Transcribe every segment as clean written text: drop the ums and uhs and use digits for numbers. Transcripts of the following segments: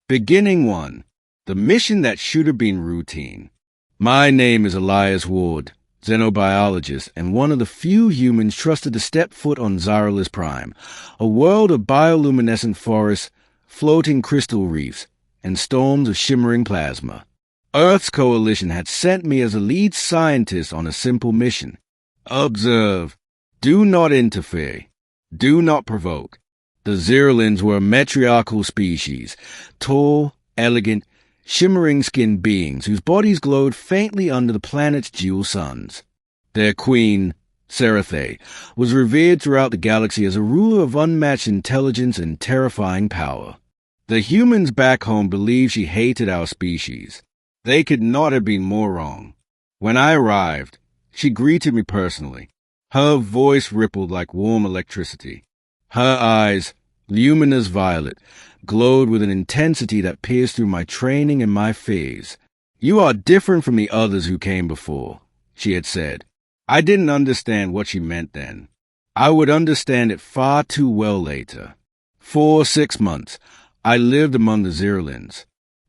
Beginning 1. The mission that should have been routine. My name is Elias Ward, xenobiologist, and one of the few humans trusted to step foot on Xyralis Prime, a world of bioluminescent forests, floating crystal reefs, and storms of shimmering plasma. Earth's coalition had sent me as a lead scientist on a simple mission. Observe. Do not interfere. Do not provoke. The Xyralis were a matriarchal species, tall, elegant, shimmering-skinned beings whose bodies glowed faintly under the planet's dual suns. Their queen, Serathei, was revered throughout the galaxy as a ruler of unmatched intelligence and terrifying power. The humans back home believed she hated our species. They could not have been more wrong. When I arrived, she greeted me personally. Her voice rippled like warm electricity. Her eyes, luminous violet, glowed with an intensity that pierced through my training and my fears. "You are different from the others who came before," she had said. I didn't understand what she meant then. I would understand it far too well later. For 6 months, I lived among the Xyralis.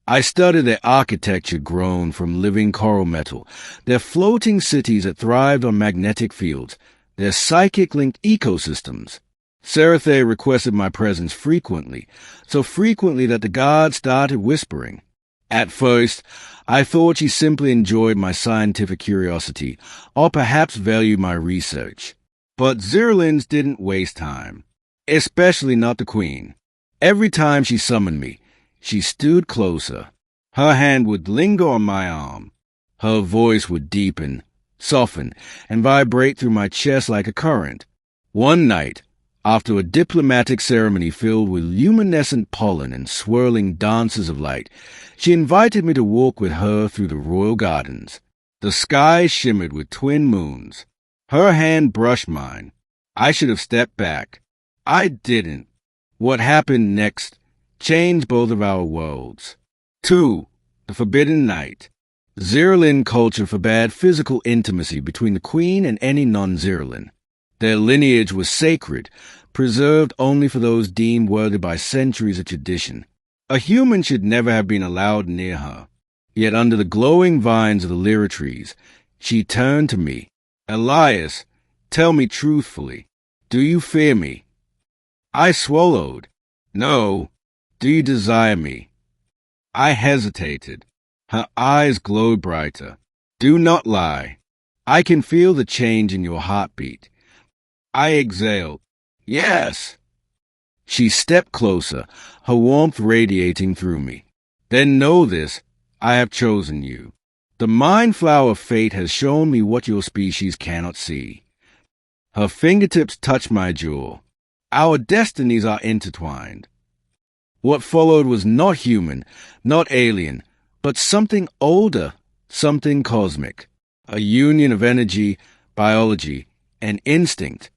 I studied their architecture grown from living coral metal, their floating cities that thrived on magnetic fields, their psychic-linked ecosystems. Serathei requested my presence frequently, so frequently that the gods started whispering. At first, I thought she simply enjoyed my scientific curiosity, or perhaps valued my research. But Xyralis didn't waste time, especially not the queen. Every time she summoned me, she stood closer. Her hand would linger on my arm. Her voice would deepen, soften, and vibrate through my chest like a current. One night, after a diplomatic ceremony filled with luminescent pollen and swirling dances of light, she invited me to walk with her through the royal gardens. The sky shimmered with twin moons. Her hand brushed mine. I should have stepped back. I didn't. What happened next changed both of our worlds. 2. The Forbidden Night. Xyralis culture forbade physical intimacy between the queen and any non-Xyralis. Their lineage was sacred, preserved only for those deemed worthy by centuries of tradition. A human should never have been allowed near her. Yet under the glowing vines of the lyra trees, she turned to me. "Elias, tell me truthfully, do you fear me?" I swallowed. "No. Do you desire me?" I hesitated. Her eyes glowed brighter. "Do not lie. I can feel the change in your heartbeat." I exhaled. "Yes." She stepped closer, her warmth radiating through me. "Then know this, I have chosen you. The mind flower of fate has shown me what your species cannot see." Her fingertips touched my jaw. "Our destinies are intertwined." What followed was not human, not alien, but something older, something cosmic. A union of energy, biology, and instinct.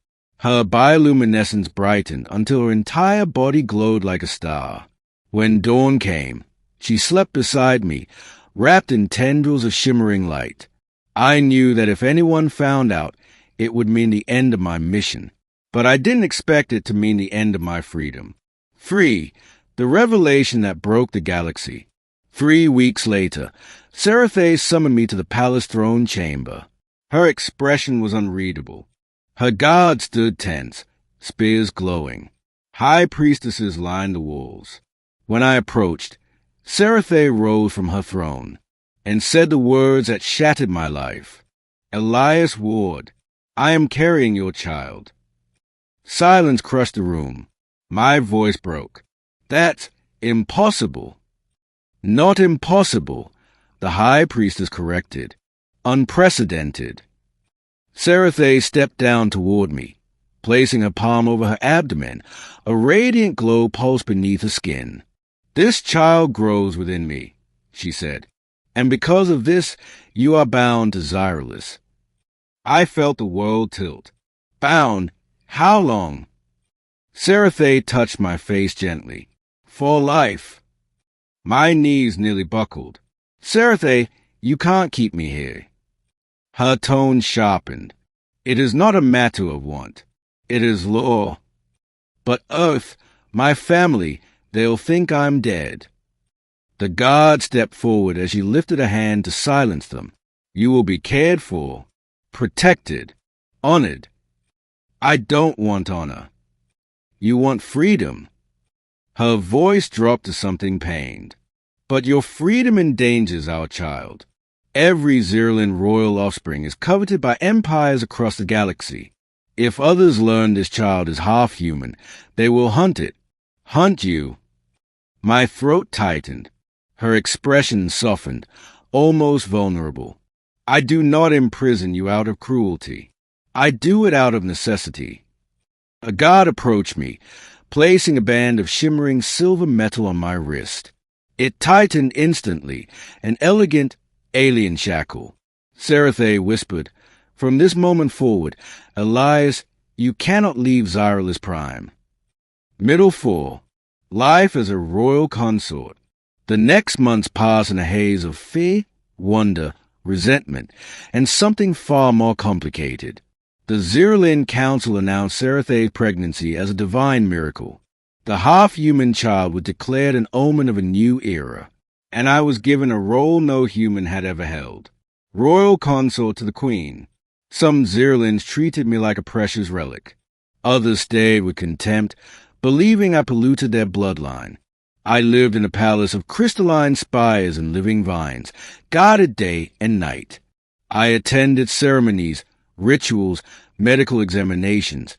Her bioluminescence brightened until her entire body glowed like a star. When dawn came, she slept beside me, wrapped in tendrils of shimmering light. I knew that if anyone found out, it would mean the end of my mission. But I didn't expect it to mean the end of my freedom. Free, the revelation that broke the galaxy. 3 weeks later, Serathei summoned me to the palace throne chamber. Her expression was unreadable. Her guards stood tense, spears glowing. High priestesses lined the walls. When I approached, Serathei rose from her throne and said the words that shattered my life. "Elias Ward, I am carrying your child." Silence crushed the room. My voice broke. "That's impossible." "Not impossible," the high priestess corrected. "Unprecedented." Serathei stepped down toward me, placing her palm over her abdomen. A radiant glow pulsed beneath her skin. "This child grows within me," she said, "and because of this, you are bound to Xyralis." I felt the world tilt. Bound? How long? Serathei touched my face gently. "For life." My knees nearly buckled. "Serathei, you can't keep me here." Her tone sharpened. "It is not a matter of want. It is law. But Earth, my family, they'll think I'm dead." The guard stepped forward as she lifted a hand to silence them. You will be cared for, protected, honored. I don't want honor. You want freedom. Her voice dropped to something pained. But your freedom endangers our child. Every Xyralis royal offspring is coveted by empires across the galaxy. If others learn this child is half human, they will hunt it. Hunt you. My throat tightened. Her expression softened, almost vulnerable. I do not imprison you out of cruelty. I do it out of necessity. A guard approached me, placing a band of shimmering silver metal on my wrist. It tightened instantly, an elegant, alien shackle. Serathei whispered, From this moment forward, Elias, you cannot leave Xyralis Prime. Middle 4. Life as a royal consort. The next months pass in a haze of fear, wonder, resentment, and something far more complicated. The Xyralis Council announced Serathei's pregnancy as a divine miracle. The half-human child was declared an omen of a new era, and I was given a role no human had ever held. Royal consort to the Queen. Some Xyralis treated me like a precious relic. Others stared with contempt, believing I polluted their bloodline. I lived in a palace of crystalline spires and living vines, guarded day and night. I attended ceremonies, rituals, medical examinations,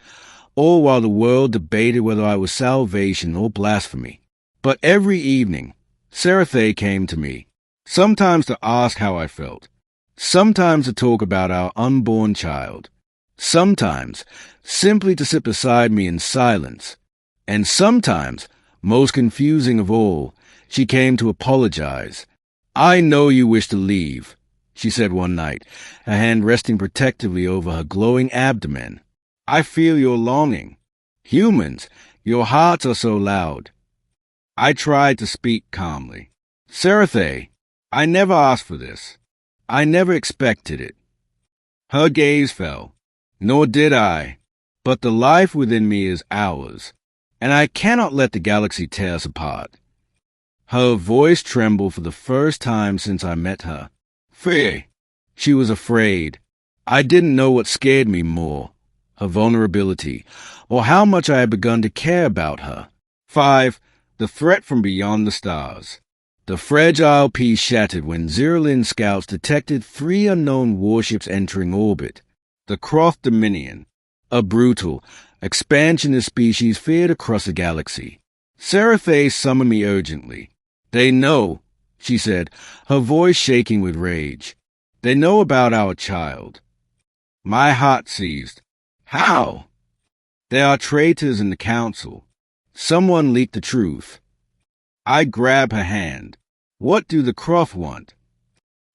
all while the world debated whether I was salvation or blasphemy. But every evening, Serathei came to me, sometimes to ask how I felt, sometimes to talk about our unborn child, sometimes simply to sit beside me in silence, and sometimes, most confusing of all, she came to apologize. I know you wish to leave, she said one night, her hand resting protectively over her glowing abdomen. I feel your longing. Humans, your hearts are so loud. I tried to speak calmly. Serathei, I never asked for this. I never expected it. Her gaze fell. Nor did I. But the life within me is ours, and I cannot let the galaxy tear us apart. Her voice trembled for the first time since I met her. Fear. She was afraid. I didn't know what scared me more, her vulnerability, or how much I had begun to care about her. 5. The threat from beyond the stars. The fragile piece shattered when Xyralis scouts detected 3 unknown warships entering orbit. The Croft Dominion, a brutal, expansionist species feared across the galaxy. Serathei summoned me urgently. They know, she said, her voice shaking with rage. They know about our child. My heart seized. How? There are traitors in the council. Someone leaked the truth. I grabbed her hand. What do the Croft want?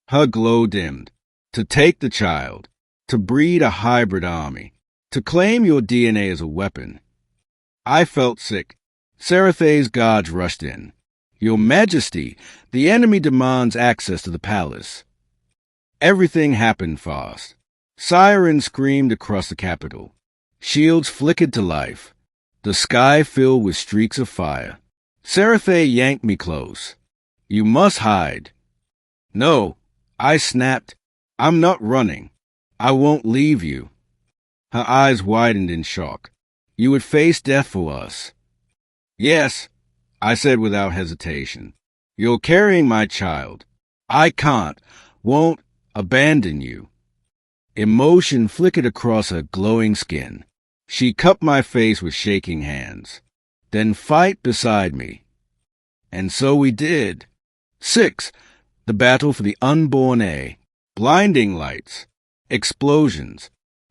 Her glow dimmed. To take the child. To breed a hybrid army. To claim your DNA as a weapon. I felt sick. Serathei's guards rushed in. Your Majesty, the enemy demands access to the palace. Everything happened fast. Sirens screamed across the capital. Shields flickered to life. The sky filled with streaks of fire. Serathei yanked me close. You must hide. No, I snapped. I'm not running. I won't leave you. Her eyes widened in shock. You would face death for us. Yes, I said without hesitation. You're carrying my child. I can't, won't abandon you. Emotion flickered across her glowing skin. She cupped my face with shaking hands. Then fight beside me. And so we did. 6. The battle for the unborn heir. Blinding lights. Explosions.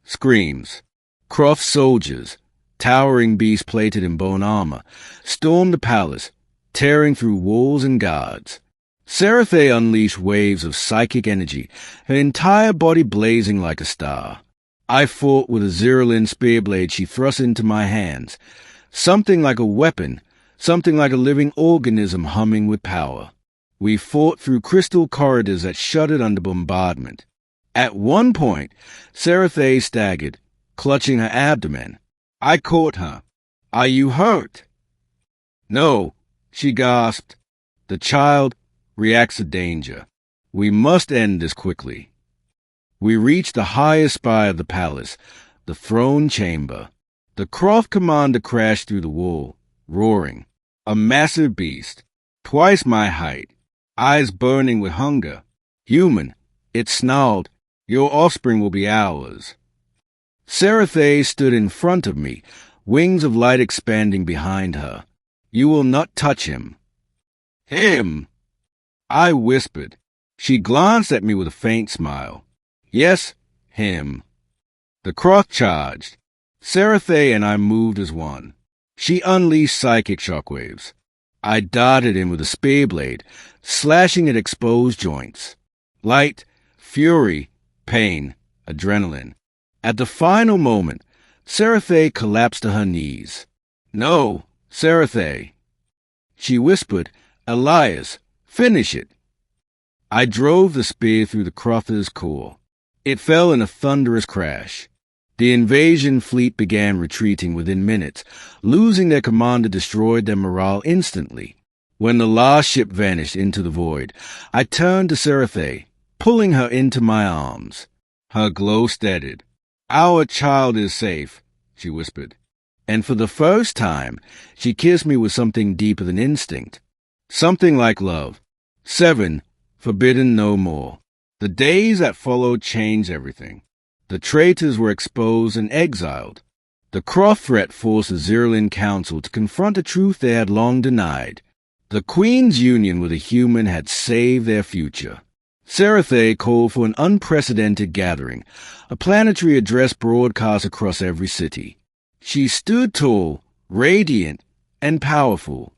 Screams. Croft soldiers, towering beasts plated in bone armor, stormed the palace, tearing through walls and guards. Serathei unleashed waves of psychic energy, her entire body blazing like a star. I fought with a Xyralis spear blade she thrust into my hands, something like a weapon, something like a living organism humming with power. We fought through crystal corridors that shuddered under bombardment. At one point, Serathei staggered, clutching her abdomen. I caught her. Are you hurt? No, she gasped. The child, reacts to danger. We must end this quickly. We reached the highest spire of the palace, the throne chamber. The Croft commander crashed through the wall, roaring. A massive beast, twice my height, eyes burning with hunger. Human, it snarled, your offspring will be ours. Serathei stood in front of me, wings of light expanding behind her. You will not touch him. Him? I whispered. She glanced at me with a faint smile. Yes, him. The Croft charged. Serathei and I moved as one. She unleashed psychic shockwaves. I darted in with a spear blade, slashing at exposed joints. Light, fury, pain, adrenaline. At the final moment, Serathei collapsed to her knees. No, Serathei. She whispered, Elias, finish it. I drove the spear through the Crofter's core. It fell in a thunderous crash. The invasion fleet began retreating within minutes. Losing their commander destroyed their morale instantly. When the last ship vanished into the void, I turned to Serathei, pulling her into my arms. Her glow steadied. Our child is safe, she whispered. And for the first time, she kissed me with something deeper than instinct. Something like love. 7, forbidden no more. The days that followed changed everything. The traitors were exposed and exiled. The Croft threat forced the Xyralis Council to confront a truth they had long denied. The Queen's union with a human had saved their future. Serathei called for an unprecedented gathering, a planetary address broadcast across every city. She stood tall, radiant, and powerful.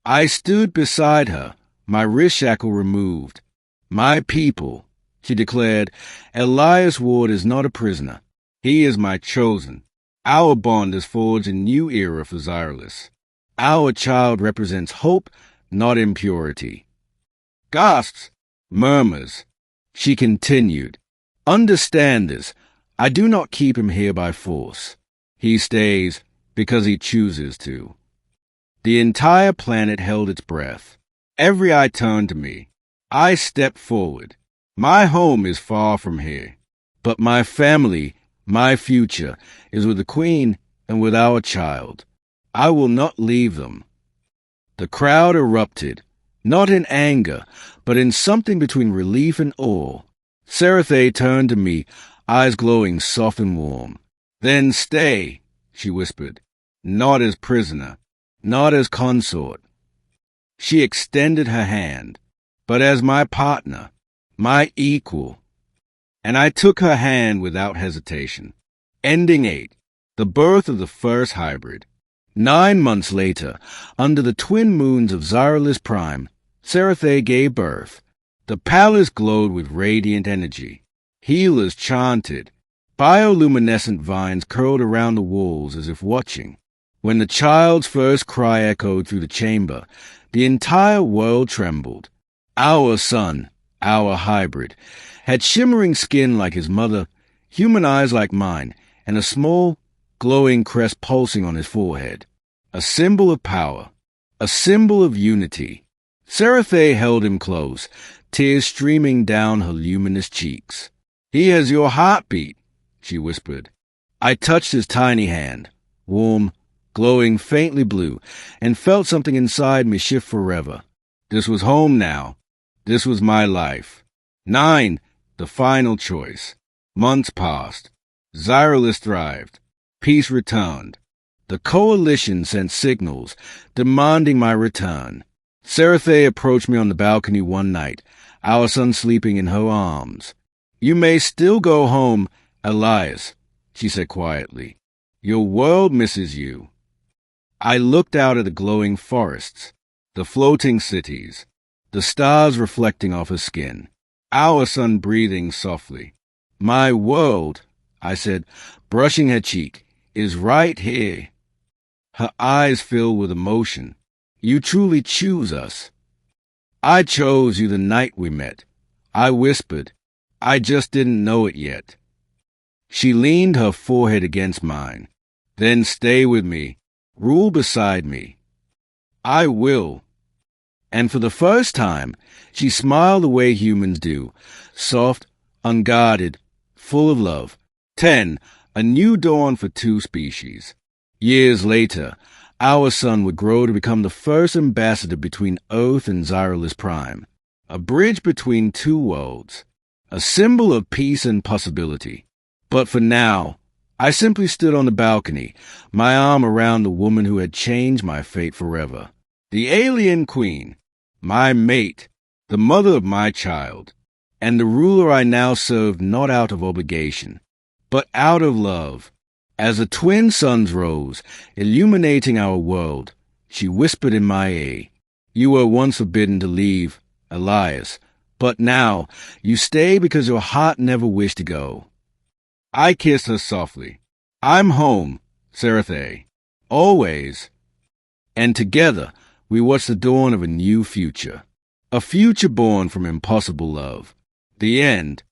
I stood beside her, my wrist shackle removed. My people, she declared, Elias Ward is not a prisoner. He is my chosen. Our bond is forged a new era for Xyralis. Our child represents hope, not impurity. Gasps, murmurs. She continued, Understand this. I do not keep him here by force. He stays because he chooses to. The entire planet held its breath. Every eye turned to me. I stepped forward. My home is far from here, but my family, my future, is with the Queen and with our child. I will not leave them. The crowd erupted, not in anger, but in something between relief and awe. Serathei turned to me, eyes glowing soft and warm. Then stay, she whispered, not as prisoner, not as consort. She extended her hand, but as my partner, my equal. And I took her hand without hesitation. Ending 8, the birth of the first hybrid. 9 months later, under the twin moons of Xyralis Prime, Serathei gave birth. The palace glowed with radiant energy. Healers chanted. Bioluminescent vines curled around the walls as if watching. When the child's first cry echoed through the chamber, the entire world trembled. Our son, our hybrid, had shimmering skin like his mother, human eyes like mine, and a small, glowing crest pulsing on his forehead. A symbol of power, a symbol of unity. Serathei held him close, tears streaming down her luminous cheeks. He has your heartbeat, she whispered. I touched his tiny hand, warm, glowing faintly blue, and felt something inside me shift forever. This was home now. This was my life. 9, the final choice. Months passed. Xyralis thrived. Peace returned. The coalition sent signals, demanding my return. Serathei approached me on the balcony one night, our son sleeping in her arms. You may still go home, Elias, she said quietly. Your world misses you. I looked out at the glowing forests, the floating cities, the stars reflecting off her skin, our son breathing softly. My world, I said, brushing her cheek, is right here. Her eyes filled with emotion. You truly choose us. I chose you the night we met. I whispered. I just didn't know it yet. She leaned her forehead against mine. Then stay with me. Rule beside me. I will. And for the first time, she smiled the way humans do, soft, unguarded, full of love. 10. A new dawn for two species. Years later, our son would grow to become the first ambassador between Earth and Xyralis Prime, a bridge between two worlds, a symbol of peace and possibility. But for now, I simply stood on the balcony, my arm around the woman who had changed my fate forever. The alien queen, my mate, the mother of my child, and the ruler I now served not out of obligation, but out of love. As the twin suns rose, illuminating our world, she whispered in my ear, "You were once forbidden to leave, Elias, but now you stay because your heart never wished to go." I kissed her softly. "I'm home, Serathei, always." And together we watched the dawn of a new future. A future born from impossible love. The end.